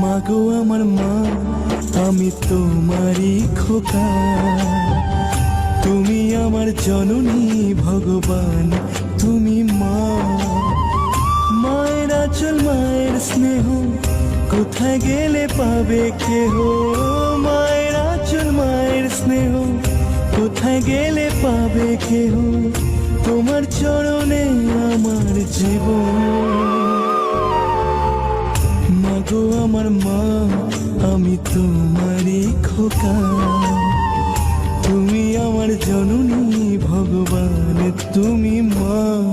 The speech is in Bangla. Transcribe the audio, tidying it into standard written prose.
মাগো আমার মা, আমি তোমারই খোকা। তুমি আমার জননী ভগবান, তুমি মা। মায়ের আঁচল মায়ের স্নেহ কোথায় গেলে পাবে কেহ। মায়ের আঁচল মায়ের স্নেহ কোথায় গেলে পাবে কেহ। তোমার চরণে আমার জীবন। মাগো আমার মা, আমি তোমারই খোকা। তুমি আমার জননী ভগবান, তুমি মা।